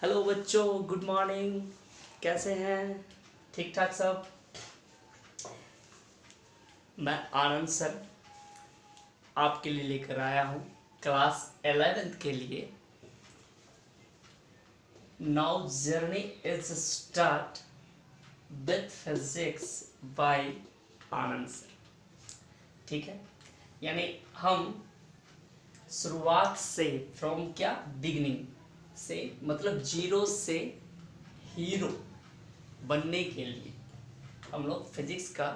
Hello बच्चों, good morning. कैसे हैं? ठीक ठाक सब। मैं आनंद सर आपके लिए लेकर आया हूँ क्लास 11th के लिए। Now journey is start with physics bye Anand sir. ठीक है, यानी हम शुरुआत से फ्रॉम क्या बिगनिंग से, मतलब जीरो से हीरो बनने के लिए हम लोग फिजिक्स का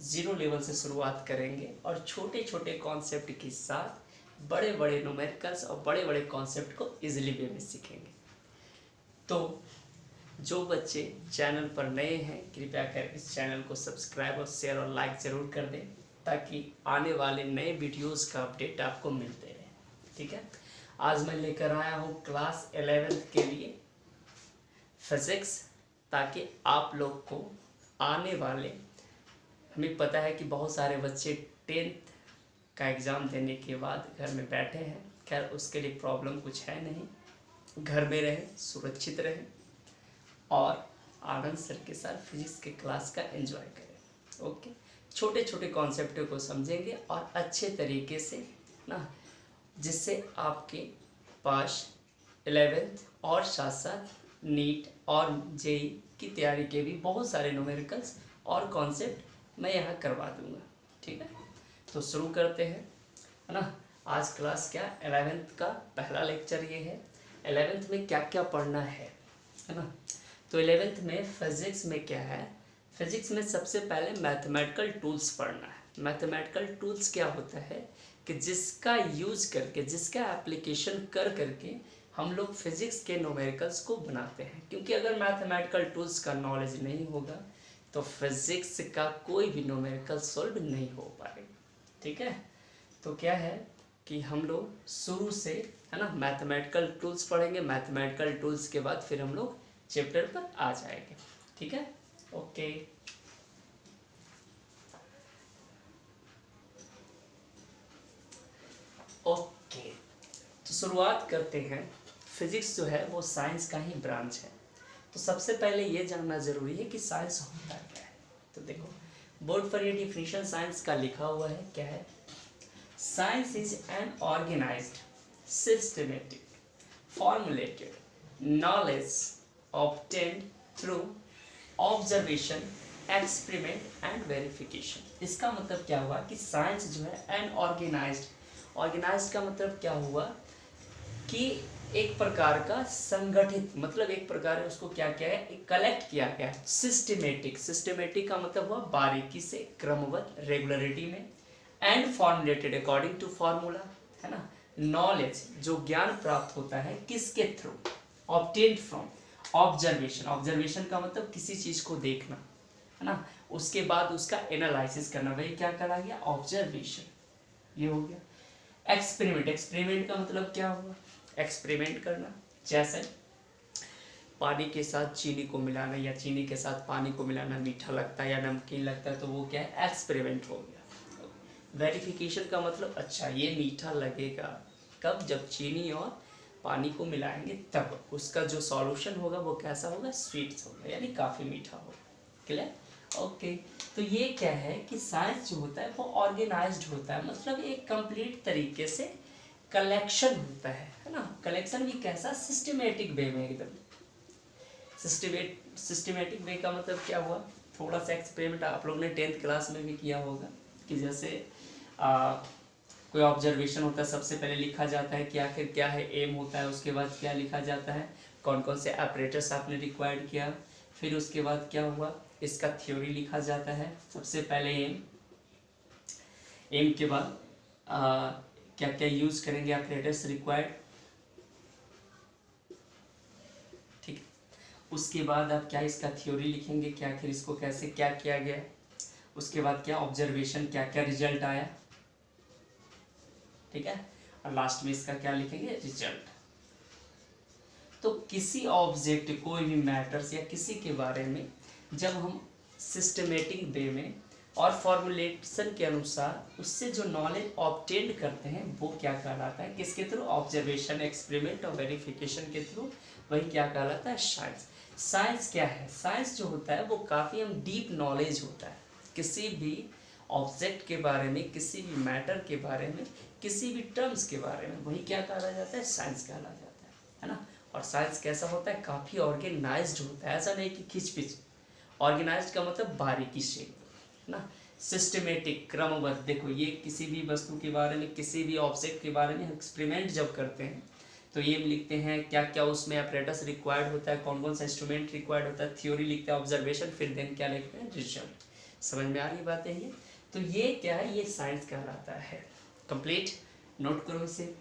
ज़ीरो लेवल से शुरुआत करेंगे और छोटे छोटे कॉन्सेप्ट के साथ बड़े बड़े न्यूमेरिकल्स और बड़े बड़े कॉन्सेप्ट को इजीली वे में सीखेंगे। तो जो बच्चे चैनल पर नए हैं कृपया कर इस चैनल को सब्सक्राइब और शेयर और लाइक ज़रूर कर दें ताकि आने वाले नए वीडियोस का अपडेट आपको मिलते रहे। ठीक है, आज मैं लेकर आया हूँ क्लास 11th के लिए फिज़िक्स, ताकि आप लोग को आने वाले, हमें पता है कि बहुत सारे बच्चे 10th का एग्ज़ाम देने के बाद घर में बैठे हैं। खैर उसके लिए प्रॉब्लम कुछ है नहीं, घर में रहें, सुरक्षित रहें और आनंद सर के साथ फिजिक्स के क्लास का एंजॉय करें। ओके, छोटे छोटे कॉन्सेप्टों को समझेंगे और अच्छे तरीके से ना, जिससे आपके पास 11th और साथ साथ नीट और जेई की तैयारी के भी बहुत सारे न्यूमेरिकल्स और कॉन्सेप्ट मैं यहाँ करवा दूँगा। ठीक है, तो शुरू करते हैं, है ना। आज क्लास क्या 11th का पहला लेक्चर ये है। 11th में क्या क्या पढ़ना है ना। तो 11th में फिज़िक्स में क्या है, फिज़िक्स में सबसे पहले मैथमेटिकल टूल्स पढ़ना है। मैथमेटिकल टूल्स क्या होता है कि जिसका यूज़ करके, जिसका एप्लीकेशन कर करके हम लोग फिज़िक्स के न्यूमेरिकल्स को बनाते हैं। क्योंकि अगर मैथमेटिकल टूल्स का नॉलेज नहीं होगा तो फिज़िक्स का कोई भी न्यूमेरिकल सॉल्व नहीं हो पाएगा। ठीक है, तो क्या है कि हम लोग शुरू से, है ना, मैथमेटिकल टूल्स पढ़ेंगे। मैथमेटिकल टूल्स के बाद फिर हम लोग चैप्टर पर आ जाएंगे। ठीक है, ओके। ओके, तो शुरुआत करते हैं। फिजिक्स जो है वो साइंस का ही ब्रांच है। तो सबसे पहले ये जानना ज़रूरी है कि साइंस होता क्या है। तो देखो, बोर्ड पर ये डिफिनीशन साइंस का लिखा हुआ है, क्या है। Science is an organised, systematic, formulated knowledge obtained through observation, experiment and verification. इसका मतलब क्या हुआ कि साइंस जो है एन ऑर्गेनाइज्ड, ऑर्गेनाइज्ड का मतलब क्या हुआ कि एक प्रकार का संगठित, मतलब एक प्रकार उसको क्या क्या है, कलेक्ट किया गया। सिस्टमेटिक, सिस्टमेटिक का मतलब हुआ बारीकी से, क्रमबद्ध, रेगुलरिटी में। And formulated according to formula, है ना। नॉलेज, जो ज्ञान प्राप्त होता है किसके through, obtained from observation. Observation का मतलब किसी चीज को देखना, है ना, उसके बाद उसका एनालिसिस करना, वही क्या करा गया, ऑब्जर्वेशन, ये हो गया। एक्सपेरिमेंट, एक्सपेरिमेंट का मतलब क्या हुआ, एक्सपेरिमेंट करना। जैसे पानी के साथ चीनी को मिलाना या चीनी के साथ पानी को मिलाना, मीठा लगता है या नमकीन लगता है, तो वो क्या है, एक्सपेरिमेंट हो गया। वेरिफिकेशन का मतलब, अच्छा ये मीठा लगेगा कब, जब चीनी और पानी को मिलाएंगे तब उसका जो सॉल्यूशन होगा वो कैसा होगा, स्वीट्स होगा, यानी काफ़ी मीठा होगा। Clear, okay. तो ये क्या है कि साइंस जो होता है वो ऑर्गेनाइज्ड होता है, मतलब एक कंप्लीट तरीके से कलेक्शन होता है ना। कलेक्शन भी कैसा, सिस्टमेटिक वे में, एकदम सिस्टमेटिक वे का मतलब क्या हुआ, थोड़ा सा एक्सपेरिमेंट आप लोग ने 10th क्लास में भी किया होगा कि जैसे कोई ऑब्जर्वेशन होता है, सबसे पहले लिखा जाता है कि आखिर क्या है, एम होता है, उसके बाद क्या लिखा जाता है, कौन कौन से ऑपरेटर्स आपने रिक्वायर्ड किया, फिर उसके बाद क्या हुआ, इसका थ्योरी लिखा जाता है। सबसे पहले एम के बाद क्या क्या यूज करेंगे, ऑपरेटर्स रिक्वायर्ड, ठीक। उसके बाद आप क्या इसका थ्योरी लिखेंगे कि आखिर इसको कैसे क्या किया गया। उसके बाद क्या ऑब्जर्वेशन, क्या क्या रिजल्ट आया, ठीक है, और लास्ट में इसका क्या लिखेंगे, रिजल्ट। तो किसी ऑब्जेक्ट, कोई भी मैटर्स या किसी के बारे में जब हम सिस्टमेटिक वे में और फॉर्मुलेशन के अनुसार उससे जो नॉलेज ऑब्टेन करते हैं वो क्या कहलाता है, किसके थ्रू, ऑब्जर्वेशन, एक्सपेरिमेंट और वेरिफिकेशन के थ्रू, वही क्या कहलाता है, साइंस। साइंस क्या है, साइंस जो होता है वो काफ़ी हम डीप नॉलेज होता है किसी भी ऑब्जेक्ट के बारे में, किसी भी मैटर के बारे में, किसी भी टर्म्स के बारे में, वही क्या कहा जाता है, साइंस कहा जाता है ना। और साइंस कैसा होता है, काफ़ी ऑर्गेनाइज्ड होता है, ऐसा नहीं कि खिंच पिच। ऑर्गेनाइज्ड का मतलब बारीकी से ना, सिस्टमेटिक, क्रमबद्ध। देखो ये किसी भी वस्तु के बारे में, किसी भी ऑब्जेक्ट के बारे में एक्सपेरिमेंट जब करते हैं तो ये लिखते हैं क्या क्या उसमें अपरेटस रिक्वायर्ड होता है, कौन कौन सा इंस्ट्रूमेंट रिक्वायर्ड होता है, थ्योरी लिखते हैं, ऑब्जर्वेशन, फिर देन क्या लिखते हैं, रिजल्ट। समझ में आ रही बातें ये। तो ये क्या है, ये साइंस कहलाता है। कंप्लीट, नोट करो इसे।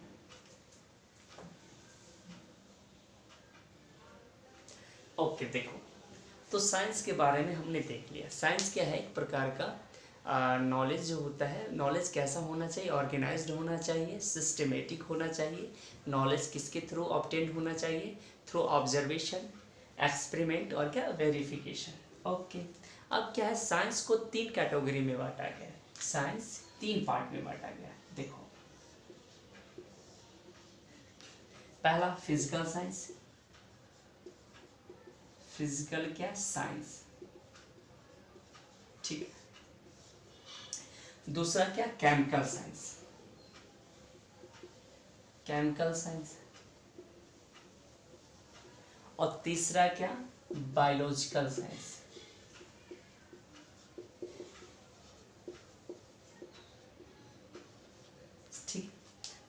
ओके देखो, तो साइंस के बारे में हमने देख लिया। साइंस क्या है, एक प्रकार का नॉलेज जो होता है। नॉलेज कैसा होना चाहिए, ऑर्गेनाइज्ड होना चाहिए, सिस्टमेटिक होना चाहिए। नॉलेज किसके थ्रू ऑब्टेन होना चाहिए, थ्रू ऑब्जर्वेशन, एक्सपेरिमेंट और क्या, वेरिफिकेशन। ओके, अब क्या है, साइंस को 3 कैटेगरी में बांटा गया है। साइंस 3 पार्ट में बांटा गया है। देखो, पहला फिजिकल साइंस, फिजिकल क्या, साइंस, ठीक है। दूसरा क्या, केमिकल साइंस, केमिकल साइंस। और तीसरा क्या, बायोलॉजिकल साइंस। ठीक,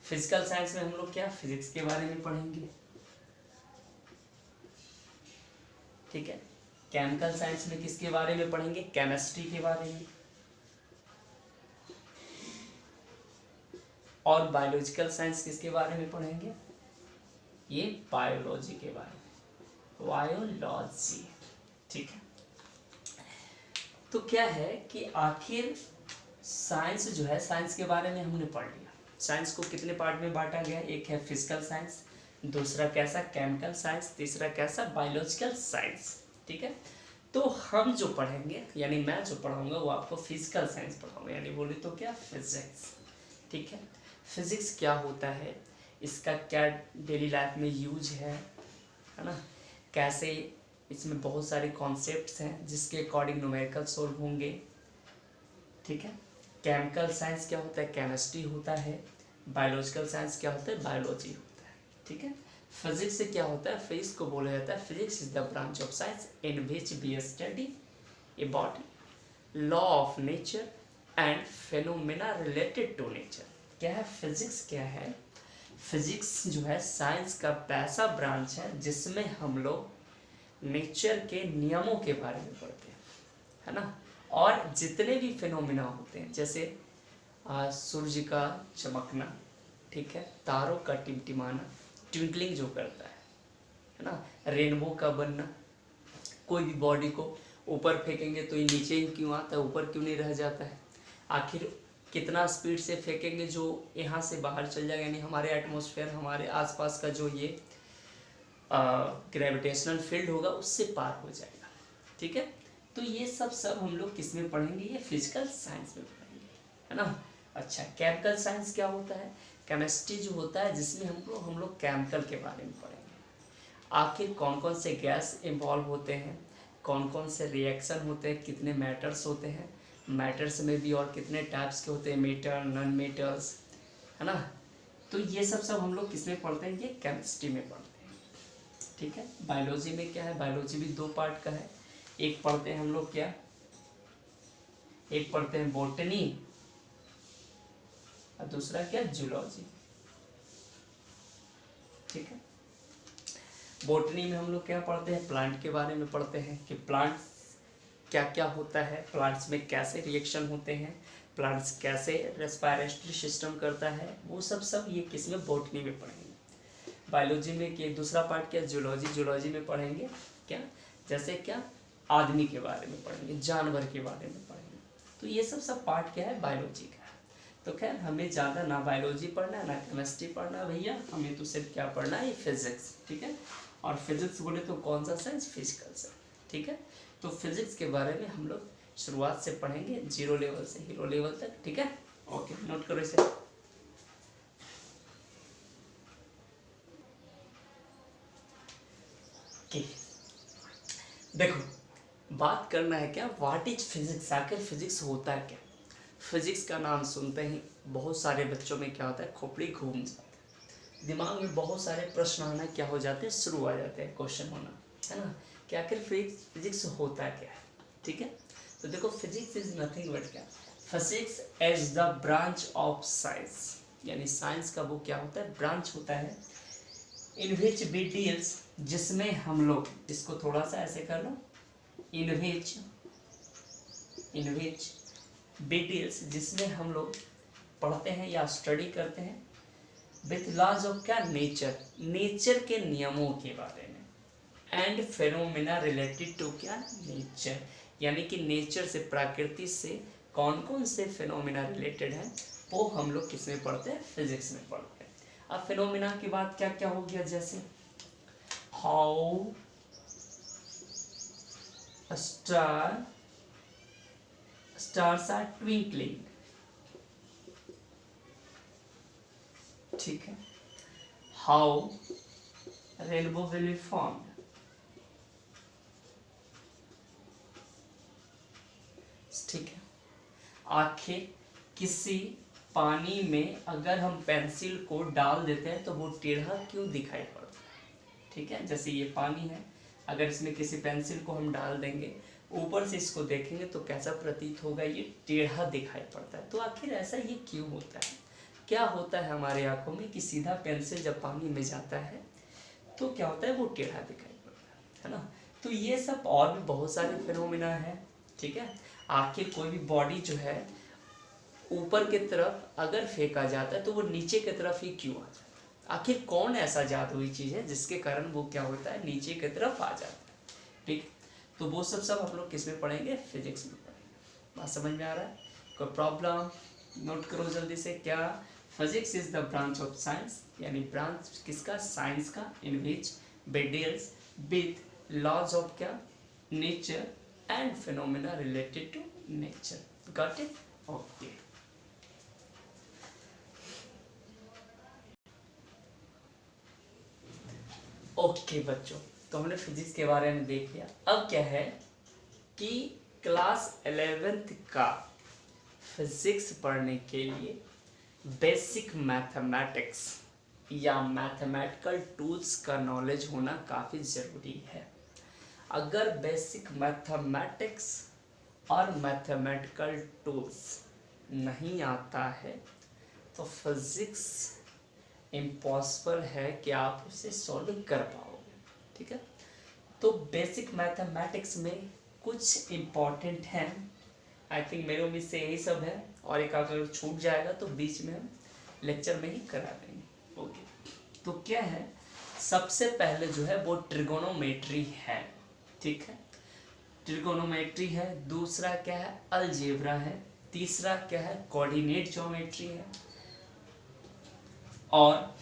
फिजिकल साइंस में हम लोग क्या, फिजिक्स के बारे में पढ़ेंगे, ठीक है। केमिकल साइंस में किसके बारे में पढ़ेंगे, केमिस्ट्री के बारे में। और बायोलॉजिकल साइंस किसके बारे में पढ़ेंगे, ये बायोलॉजी के बारे में, बायोलॉजी, ठीक है। तो क्या है कि आखिर साइंस जो है, साइंस के बारे में हमने पढ़ लिया। साइंस को कितने पार्ट में बांटा गया है, एक है फिजिकल साइंस, दूसरा कैसा, केमिकल साइंस, तीसरा कैसा, बायोलॉजिकल साइंस, ठीक है। तो हम जो पढ़ेंगे, यानी मैं जो पढ़ाऊंगा वो आपको फिजिकल साइंस पढ़ाऊंगा, यानी बोले तो क्या, फिजिक्स, ठीक है। फिजिक्स क्या होता है, इसका क्या डेली लाइफ में यूज है ना, कैसे इसमें बहुत सारे कॉन्सेप्ट्स हैं जिसके अकॉर्डिंग न्यूमेरिकल सोल्व होंगे, ठीक है। केमिकल साइंस क्या होता है, केमिस्ट्री होता है। बायोलॉजिकल साइंस क्या होता है, बायोलॉजी होता है, ठीक है। फिजिक्स से क्या होता है, फिजिक्स को बोला जाता है, physics is the branch of science in which we study about law of nature and phenomena related to nature. क्या है फिजिक्स, क्या है फिजिक्स जो है साइंस का ऐसा ब्रांच है जिसमें हम लोग नेचर के नियमों के बारे में पढ़ते हैं, है ना। और जितने भी फिनोमिना होते हैं, जैसे सूर्य का चमकना, ठीक है, तारों का टिमटिमाना, ट्विंकलिंग जो करता है ना, रेनबो का बनना, कोई भी बॉडी को ऊपर फेंकेंगे तो ये नीचे ही क्यों आता है, ऊपर क्यों नहीं रह जाता है, आखिर कितना स्पीड से फेंकेंगे जो यहाँ से बाहर चल जाएगा, यानी हमारे एटमॉस्फेयर, हमारे आसपास का जो ये ग्रेविटेशनल फील्ड होगा उससे पार हो जाएगा, ठीक है। तो ये सब हम लोग किस में पढ़ेंगे, ये फिजिकल साइंस में पढ़ेंगे, है ना। अच्छा, केमिकल साइंस क्या होता है, केमिस्ट्री जो होता है जिसमें हम लोग केमिकल के बारे में पढ़ेंगे। आखिर कौन कौन से गैस इन्वॉल्व होते हैं, कौन कौन से रिएक्शन होते हैं, कितने मैटर्स होते हैं, मैटर्स में भी और कितने टाइप्स के होते हैं, मेटर, नॉन मेटर्स, है ना। तो ये सब हम लोग किस में पढ़ते हैं, ये केमिस्ट्री में पढ़ते हैं, ठीक है। बायोलॉजी में क्या है, बायोलॉजी भी 2 पार्ट का है। एक पढ़ते हैं हम लोग क्या, एक पढ़ते हैं बॉटनी और दूसरा क्या, जूलॉजी, ठीक है। बॉटनी में हम लोग क्या पढ़ते हैं, प्लांट के बारे में पढ़ते हैं कि प्लांट्स क्या क्या होता है, प्लांट्स में कैसे रिएक्शन होते हैं, प्लांट्स कैसे रेस्पिरेटरी सिस्टम करता है, वो सब ये किस में, बॉटनी में पढ़ेंगे। बायोलॉजी में कि दूसरा पार्ट क्या, जूलॉजी, जूलॉजी में पढ़ेंगे क्या, जैसे क्या, आदमी के बारे में पढ़ेंगे, जानवर के बारे में पढ़ेंगे। तो ये सब पार्ट क्या है, बायोलॉजी का है। तो खैर हमें ज़्यादा ना बायोलॉजी पढ़ना है ना केमिस्ट्री पढ़ना है भैया, हमें तो सिर्फ क्या पढ़ना है, ये फिजिक्स, ठीक है। और फिजिक्स बोले तो कौन सा साइंस, फिजिकल साइंस, ठीक है। तो फिजिक्स के बारे में हम लोग शुरुआत से पढ़ेंगे, 0 लेवल से हीरो लेवल तक, ठीक है। ओके, नोट करो इसे। देखो बात करना है क्या, व्हाट इज फिजिक्स, आखिर फिजिक्स होता है क्या। फिजिक्स का नाम सुनते ही बहुत सारे बच्चों में क्या होता है, खोपड़ी घूम जाती है, दिमाग में बहुत सारे प्रश्न आना क्या हो जाते हैं, शुरू आ जाते हैं, क्वेश्चन होना, है ना, कि आखिर फिजिक्स होता क्या है, ठीक है। तो देखो फिजिक्स इज नथिंग बट क्या, physics as the branch of science, यानी साइंस का वो क्या होता है, ब्रांच होता है, इन विच बी डील्स, जिसमें हम लोग, इसको थोड़ा सा ऐसे कर लो, इन विच बी डील्स, जिसमें हम लोग पढ़ते हैं या स्टडी करते हैं, विथ लॉज ऑफ क्या, नेचर, नेचर के नियमों के बारे में, एंड फेनोमेना रिलेटेड टू क्या, नेचर, यानी कि नेचर से, प्रकृति से कौन कौन से फेनोमेना रिलेटेड हैं वो हम लोग किस में पढ़ते हैं, फिजिक्स में पढ़ते हैं। अब फेनोमेना की बात क्या क्या हो गया, जैसे हाउ स्टार्स आर ट्विंकलिंग, ठीक है, how rainbow will be formed, ठीक है, आखिर किसी पानी में अगर हम पेंसिल को डाल देते हैं तो वो टेढ़ा क्यों दिखाई पड़ता है, ठीक है, जैसे ये पानी है, अगर इसमें किसी पेंसिल को हम डाल देंगे, ऊपर से इसको देखेंगे तो कैसा प्रतीत होगा, ये टेढ़ा दिखाई पड़ता है। तो आखिर ऐसा ये क्यों होता है, क्या होता है हमारे आंखों में कि सीधा पेंसिल जब पानी में जाता है तो क्या होता है, वो टेढ़ा दिखाई पड़ता है ना। तो ये सब और भी बहुत सारे फिनोमिना है, ठीक है। आखिर कोई भी बॉडी जो है ऊपर की तरफ अगर फेंका जाता है तो वो नीचे की तरफ ही क्यों आ जाता है, आखिर कौन ऐसा जादुई चीज़ है जिसके कारण वो क्या होता है, नीचे की तरफ आ जाता है, ठीक। तो वो सब हम लोग किस में पढ़ेंगे, फिजिक्स में पढ़ेंगे। बात समझ में आ रहा है, कोई प्रॉब्लम, नोट करो जल्दी से, क्या, physics is the branch of science, यानी ब्रांच किसका, साइंस का, in which deals with laws of क्या, nature and phenomena related to nature, got it, okay. Okay बच्चों, तो हमने फिजिक्स के बारे में देख लिया। अब क्या है कि क्लास 11th का फिजिक्स पढ़ने के लिए बेसिक मैथमेटिक्स या मैथमेटिकल टूल्स का नॉलेज होना काफ़ी ज़रूरी है। अगर बेसिक मैथमेटिक्स और मैथमेटिकल टूल्स नहीं आता है तो फिजिक्स इम्पॉसिबल है कि आप उसे सॉल्व कर पाओगे, ठीक है। तो बेसिक मैथमेटिक्स में कुछ इम्पॉर्टेंट हैं, आई थिंक मेरे उम्मीद से यही सब है, और एक अगर छूट जाएगा तो बीच में हम लेक्चर में ही करा देंगे, ओके। तो क्या है, सबसे पहले जो है वो ट्रिगोनोमेट्री है, ठीक है, ट्रिगोनोमेट्री है, दूसरा क्या है, अलजेब्रा है, तीसरा क्या है, कोऑर्डिनेट ज्योमेट्री है, और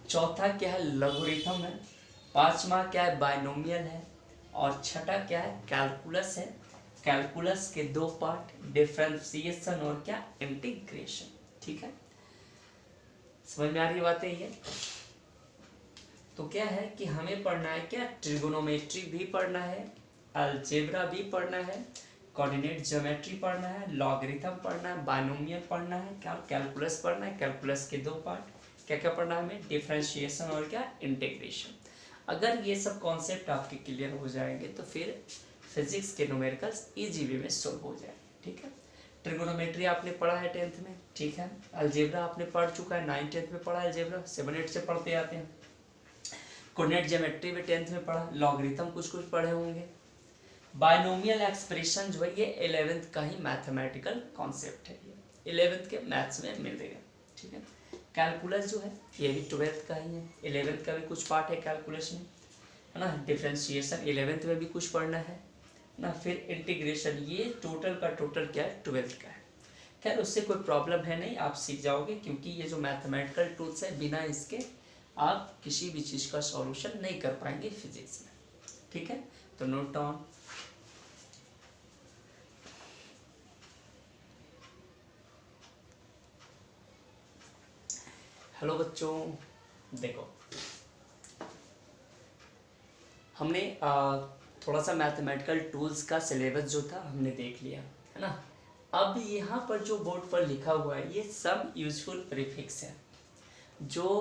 चौथा क्या है, लॉगरिथम है, पांचवा क्या है, बाइनोमियल है, और छठा क्या है, कैलकुलस है। कैलकुलस के दो पार्ट, डिफरेंशिएशन और क्या, इंटीग्रेशन, ठीक है। समझ में आ रही बातें ये। तो क्या है कि हमें पढ़ना है क्या, ट्रिगोनोमेट्री भी पढ़ना है, अलजेब्रा भी पढ़ना है, कोऑर्डिनेट ज्योमेट्री पढ़ना है, लॉगरिथम पढ़ना है, बाइनोमियल पढ़ना है, क्या, कैलकुलस पढ़ना है, कैलकुलस के दो पार्ट, क्या क्या पढ़ना है हमें, डिफरेंशिएशन और क्या, इंटीग्रेशन। अगर ये सब कॉन्सेप्ट आपके क्लियर हो जाएंगे तो फिर फिजिक्स के न्यूमेरिकल्स इजी वे में सॉल्व हो जाए, ठीक है। ट्रिगोनोमेट्री आपने पढ़ा है 10th में, ठीक है। अलजेब्रा आपने पढ़ चुका है, 9th 10th में पढ़ा है अलजेब्रा, 7 8 से पढ़ते आते हैं। कोऑर्डिनेट ज्योमेट्री भी 10th में पढ़ा, लॉगरिथम कुछ कुछ पढ़े होंगे। बाइनोमियल एक्सप्रेशन जो है ये 11th का ही मैथमेटिकल कॉन्सेप्ट है, ये 11th के मैथ्स में मिलेगा, ठीक है। कैलकुलस जो है ये भी 12th का ही है, 11th का भी कुछ पार्ट है कैलकुलस में, है ना। डिफरेंशिएशन 11th में भी कुछ पढ़ना है ना, फिर इंटीग्रेशन ये टोटल का टोटल क्या है, 12th का है। खैर उससे कोई प्रॉब्लम है नहीं, आप सीख जाओगे, क्योंकि ये जो मैथमेटिकल टूल्स है बिना इसके आप किसी भी चीज़ का सॉल्यूशन नहीं कर पाएंगे फिजिक्स में, ठीक है। तो नोट डाउन, हेलो बच्चों, देखो हमने थोड़ा सा मैथमेटिकल टूल्स का सिलेबस जो था हमने देख लिया है ना। अब यहाँ पर जो बोर्ड पर लिखा हुआ है ये सब यूजफुल प्रीफिक्स है जो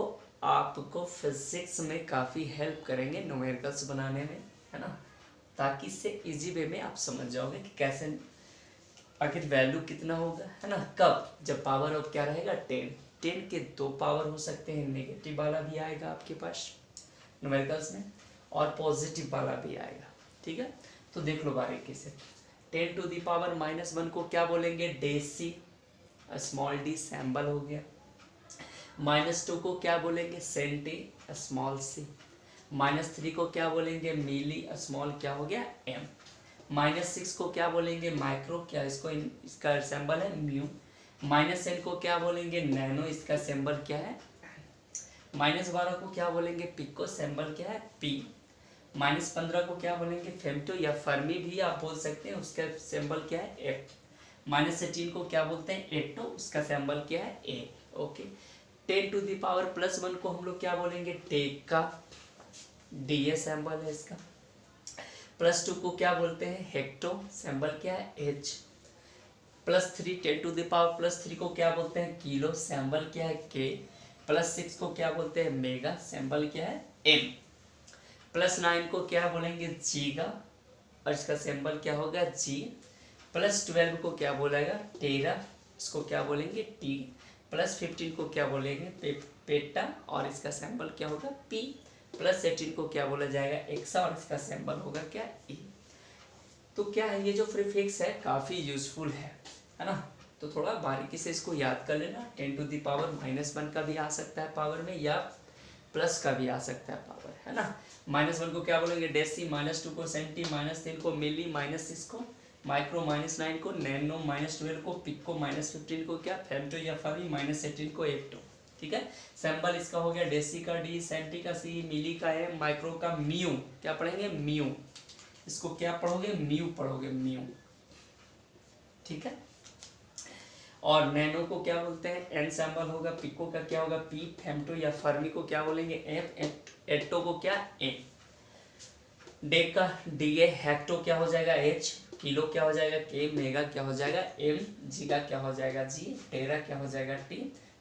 आपको फिजिक्स में काफ़ी हेल्प करेंगे न्यूमेरिकल्स बनाने में, है ना, ताकि इससे इजी वे में आप समझ जाओगे कि कैसे आखिर वैल्यू कितना होगा, है ना। कब? जब पावर ऑफ क्या रहेगा 10 के 2 पावर हो सकते हैं, नेगेटिव वाला भी आएगा आपके पास न्यूमेरिकल्स में और पॉजिटिव वाला भी आएगा। ठीक है, तो देख लो बारीकी से। 10 टू द पावर -1 को क्या बोलेंगे? डेसी, स्मॉल डी सैम्बल हो गया। -2 को क्या बोलेंगे? Senti, small C. -3 को क्या बोलेंगे? मिली, स्मॉल क्या हो गया? एम। -6 को क्या बोलेंगे? माइक्रो, क्या इसका सिंबल है? म्यू। -n को क्या बोलेंगे? नैनो, इसका सिंबल क्या है? -12 को क्या बोलेंगे? पिको, सिंबल क्या है? पी। -15 को क्या बोलेंगे? फेम्टो या फर्मी भी आप बोल सकते हैं, उसका सिंबल क्या है? एफ। -18 को क्या बोलते हैं? एटो, उसका सिंबल क्या है? ए। ओके। 10 टू द पावर +1 को हम लोग क्या बोलेंगे? टेका, डी ए सिंबल है इसका। +2 को क्या बोलते हैं? हेक्टो, सिंबल क्या है? एच। +3, 10 टू द पावर +3 को क्या बोलते हैं? किलो, सिंबल क्या है? के। +6 को क्या बोलते हैं? मेगा, सिंबल क्या है? एम। +9 को क्या बोलेंगे? जीगा और इसका सिंबल क्या होगा? जी। +12 को क्या बोलेगा? टेरा, इसको क्या बोलेंगे? टी। +15 को क्या बोलेंगे? पेटा और इसका सिंबल क्या होगा? पी। +18 को क्या बोला जाएगा? एक्सा और इसका सिंबल होगा क्या? ई। तो क्या है, ये जो प्रीफिक्स है काफ़ी यूजफुल है ना। तो थोड़ा बारीकी से इसको याद कर लेना। 10 टू द पावर -1 का भी आ सकता है पावर में, या प्लस का भी आ सकता है पावर, है ना। -1 को क्या बोलेंगे? डेसी, -2 को सेंटी, -3 को मिली, -6 को माइक्रो, -9 को नैनो, -12 को पिको, -15 को क्या? फेम्टो या फरी, -18 को एक्टो। ठीक है, सिंबल इसका हो गया डेसी का डी, सेंटी का सी, मिली का है, माइक्रो का म्यू, क्या पढ़ेंगे? म्यू। इसको क्या पढ़ोगे? म्यू पढ़ोगे, म्यू। ठीक है, और नैनो को क्या बोलते हैं? एन सिंबल होगा। पिको का क्या होगा? पी। फेम्टो या फर्मी को क्या बोलेंगे? एफ। एटो को क्या? A. Deca, D A. Hecto क्या हो जाएगा? एच। किलो क्या हो जाएगा? के। मेगा क्या हो जाएगा? एम। जीगा क्या हो जाएगा? जी। टेरा क्या हो जाएगा? टी।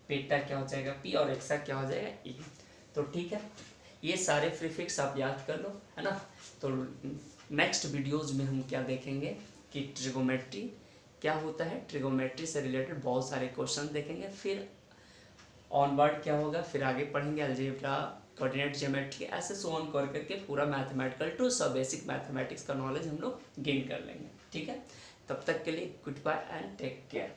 पेटा क्या हो जाएगा? पी। और एक्सा क्या हो जाएगा? ई। तो ठीक है, ये सारे प्रीफिक्स आप याद कर लो, है ना। तो नेक्स्ट वीडियोज में हम क्या देखेंगे कि ट्रिगोमेट्री क्या होता है, ट्रिगोमेट्री से रिलेटेड बहुत सारे क्वेश्चन देखेंगे। फिर ऑनवर्ड क्या होगा, फिर आगे पढ़ेंगे अलजेब्रा, कोऑर्डिनेट ज्योमेट्री, ऐसे सो ऑन कर करके पूरा मैथमेटिकल टूल्स और बेसिक मैथमेटिक्स का नॉलेज हम लोग गेन कर लेंगे। ठीक है, तब तक के लिए goodbye and take care.